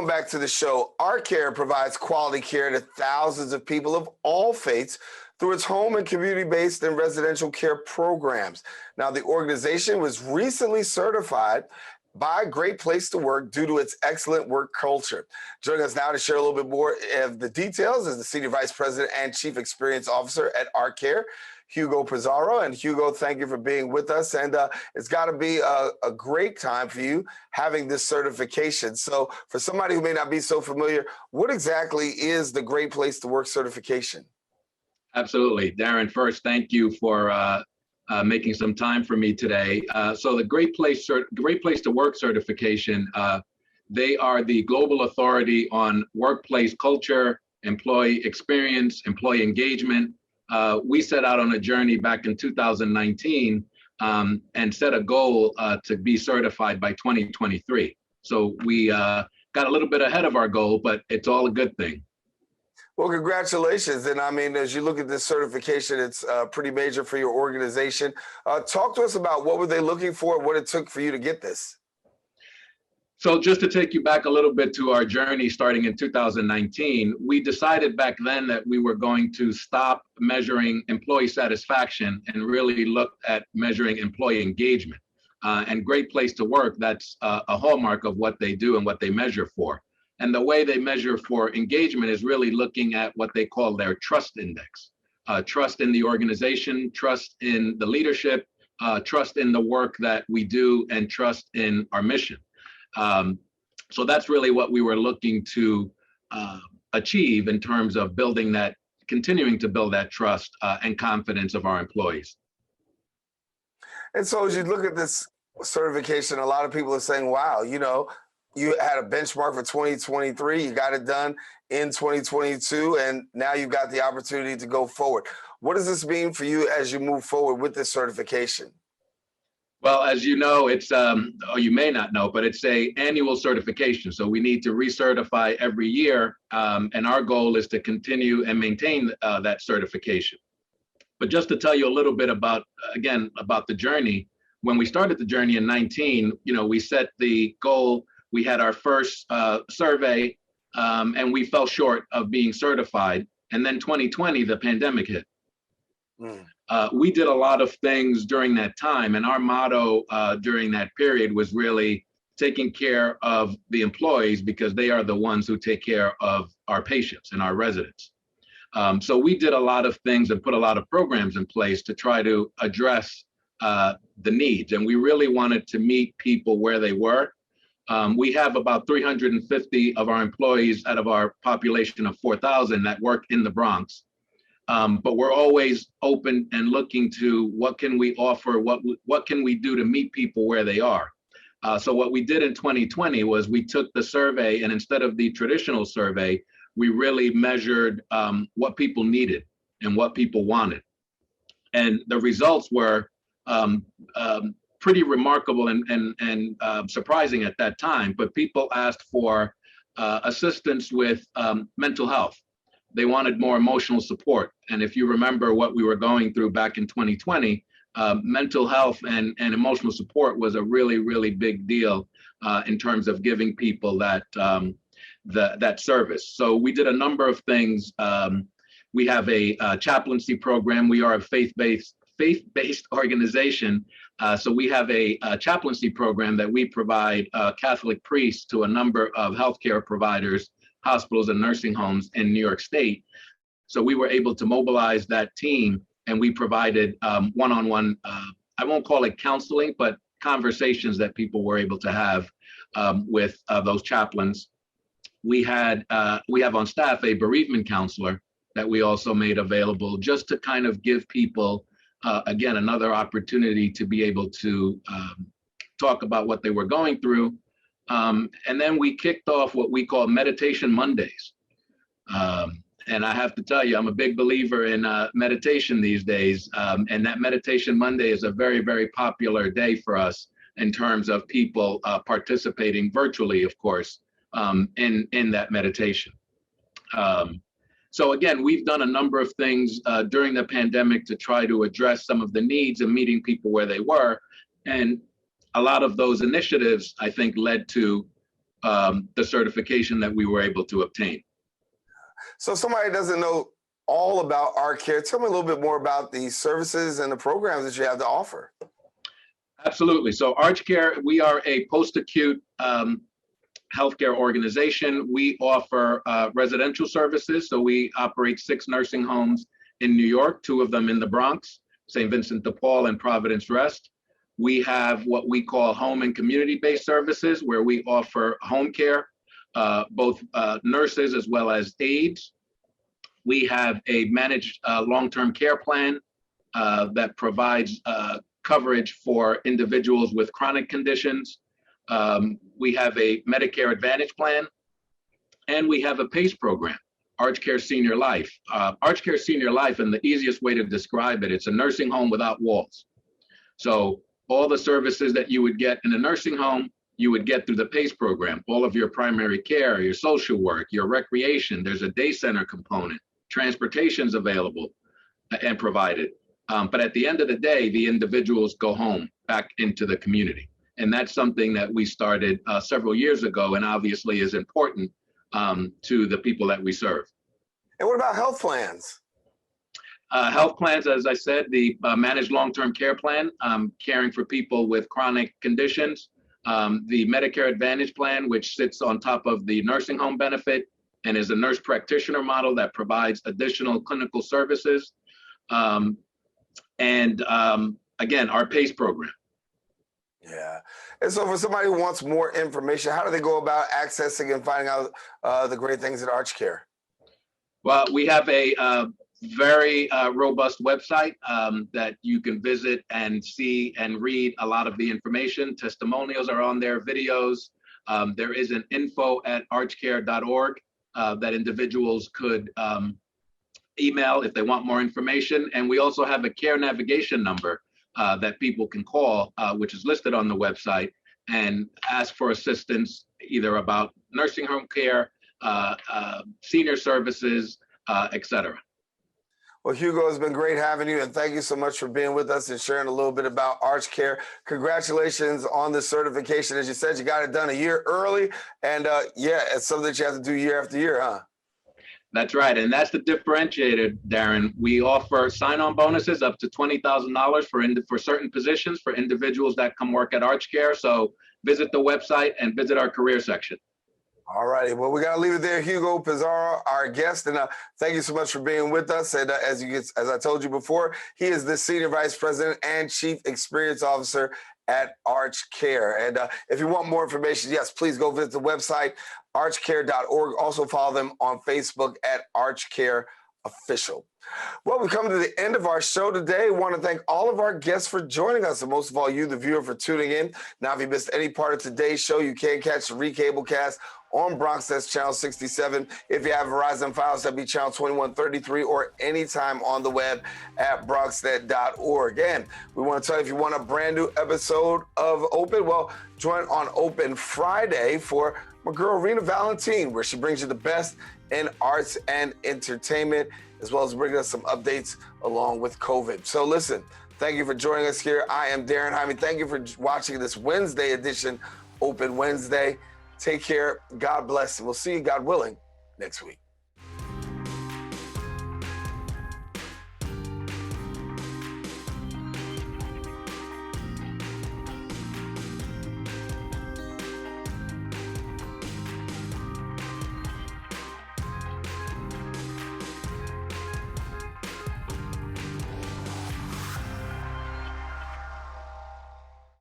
[SPEAKER 2] back to the show. ArchCare provides quality care to thousands of people of all faiths through its home and community-based and residential care programs. Now, the organization was recently certified by Great Place to Work due to its excellent work culture. Joining us now to share a little bit more of the details is the Senior Vice President and Chief Experience Officer at ArchCare, Hugo Pizarro. And Hugo, thank you for being with us. And it's got to be a great time for you having this certification. So for somebody who may not be so familiar, what exactly is the Great Place to Work certification?
[SPEAKER 14] Absolutely. Daren, first, thank you for making some time for me today. So the Great Place to Work certification, they are the global authority on workplace culture, employee experience, employee engagement. We set out on a journey back in 2019 and set a goal to be certified by 2023. So we got a little bit ahead of our goal, but it's all a good thing.
[SPEAKER 2] Well, congratulations. And I mean, as you look at this certification, it's pretty major for your organization. Talk to us about what were they looking for, what it took for you to get this.
[SPEAKER 14] So just to take you back a little bit to our journey starting in 2019, we decided back then that we were going to stop measuring employee satisfaction and really look at measuring employee engagement. And Great Place to Work, that's a hallmark of what they do and what they measure for. And the way they measure for engagement is really looking at what they call their trust index. Trust in the organization, trust in the leadership, trust in the work that we do, and trust in our mission. So that's really what we were looking to achieve in terms of building that, continuing to build that trust and confidence of our employees.
[SPEAKER 2] And so as you look at this certification, a lot of people are saying, wow, you know, you had a benchmark for 2023, you got it done in 2022, and now you've got the opportunity to go forward. What does this mean for you as you move forward with this certification?
[SPEAKER 14] Well, as you know, it's, or you may not know, but it's an annual certification. So we need to recertify every year, and our goal is to continue and maintain that certification. But just to tell you a little bit about, again, about the journey, when we started the journey in 19, you know, we set the goal. We had our first survey, and we fell short of being certified. And then 2020, the pandemic hit. We did a lot of things during that time, and our motto during that period was really taking care of the employees, because they are the ones who take care of our patients and our residents. So we did a lot of things and put a lot of programs in place to try to address the needs, and we really wanted to meet people where they were. We have about 350 of our employees out of our population of 4,000 that work in the Bronx. But we're always open and looking to what can we offer, what can we do to meet people where they are. So what we did in 2020 was we took the survey, and instead of the traditional survey, we really measured what people needed and what people wanted. And the results were pretty remarkable and surprising at that time. But people asked for assistance with mental health. They wanted more emotional support. And if you remember what we were going through back in 2020, mental health and emotional support was a really, really big deal in terms of giving people that that service. So we did a number of things. We have a chaplaincy program. We are a faith-based organization. So we have a chaplaincy program that we provide Catholic priests to a number of healthcare providers, hospitals and nursing homes in New York State. So we were able to mobilize that team, and we provided one-on-one, I won't call it counseling, but conversations that people were able to have with those chaplains. We have on staff a bereavement counselor that we also made available, just to kind of give people, again, another opportunity to be able to talk about what they were going through. And then we kicked off what we call Meditation Mondays. And I have to tell you, I'm a big believer in meditation these days. And that Meditation Monday is a very, very popular day for us in terms of people participating virtually, of course, in that meditation. So again, we've done a number of things during the pandemic to try to address some of the needs and meeting people where they were. And a lot of those initiatives, I think, led to the certification that we were able to obtain.
[SPEAKER 2] So somebody doesn't know all about ArchCare. Tell me a little bit more about the services and the programs that you have to offer.
[SPEAKER 14] Absolutely. So ArchCare, we are a post-acute healthcare organization. We offer residential services. So we operate 6 nursing homes in New York, 2 of them in the Bronx, St. Vincent de Paul and Providence Rest. We have what we call home and community-based services, where we offer home care, both nurses as well as aides. We have a managed long-term care plan that provides coverage for individuals with chronic conditions. We have a Medicare Advantage plan, and we have a PACE program, ArchCare Senior Life. ArchCare Senior Life, and the easiest way to describe it, it's a nursing home without walls. So all the services that you would get in a nursing home, you would get through the PACE program. All of your primary care, your social work, your recreation, there's a day center component, transportation's available and provided. But at the end of the day, the individuals go home back into the community. And that's something that we started several years ago, and obviously is important to the people that we serve.
[SPEAKER 2] And what about health plans?
[SPEAKER 14] Health plans, as I said, the managed long-term care plan, caring for people with chronic conditions, the Medicare Advantage plan, which sits on top of the nursing home benefit and is a nurse practitioner model that provides additional clinical services. And again, our PACE program.
[SPEAKER 2] Yeah. And so for somebody who wants more information, how do they go about accessing and finding out the great things at ArchCare?
[SPEAKER 14] Well, we have a very robust website that you can visit and see and read a lot of the information. Testimonials are on there, videos. There is an info@archcare.org that individuals could email if they want more information. And we also have a care navigation number that people can call, which is listed on the website, and ask for assistance either about nursing home care, senior services, etc.
[SPEAKER 2] Well, Hugo, it's been great having you, and thank you so much for being with us and sharing a little bit about ArchCare. Congratulations on the certification. As you said, you got it done a year early, and yeah, it's something that you have to do year after year, huh?
[SPEAKER 14] That's right, and that's the differentiator, Daren. We offer sign-on bonuses up to $20,000 for certain positions for individuals that come work at ArchCare. So visit the website and visit our career section.
[SPEAKER 2] All righty. Well, we got to leave it there. Hugo Pizarro, our guest, and thank you so much for being with us. And as I told you before, he is the Senior Vice President and Chief Experience Officer at ArchCare. And if you want more information, yes, please go visit the website, archcare.org. Also follow them on Facebook at ArchCare Official. Well, we come to the end of our show today. I want to thank all of our guests for joining us, and most of all, you, the viewer, for tuning in. Now, if you missed any part of today's show, you can catch the recablecast on BronxNet Channel 67. If you have Verizon Files, that'd be Channel 2133, or anytime on the web at bronxnet.org. And we want to tell you, if you want a brand new episode of Open, well, join on Open Friday for my girl, Rena Valentine, where she brings you the best in arts and entertainment, as well as bringing us some updates along with COVID. So listen, thank you for joining us here. I am Daren Jaime. Thank you for watching this Wednesday edition, Open Wednesday. Take care. God bless. And we'll see you, God willing, next week.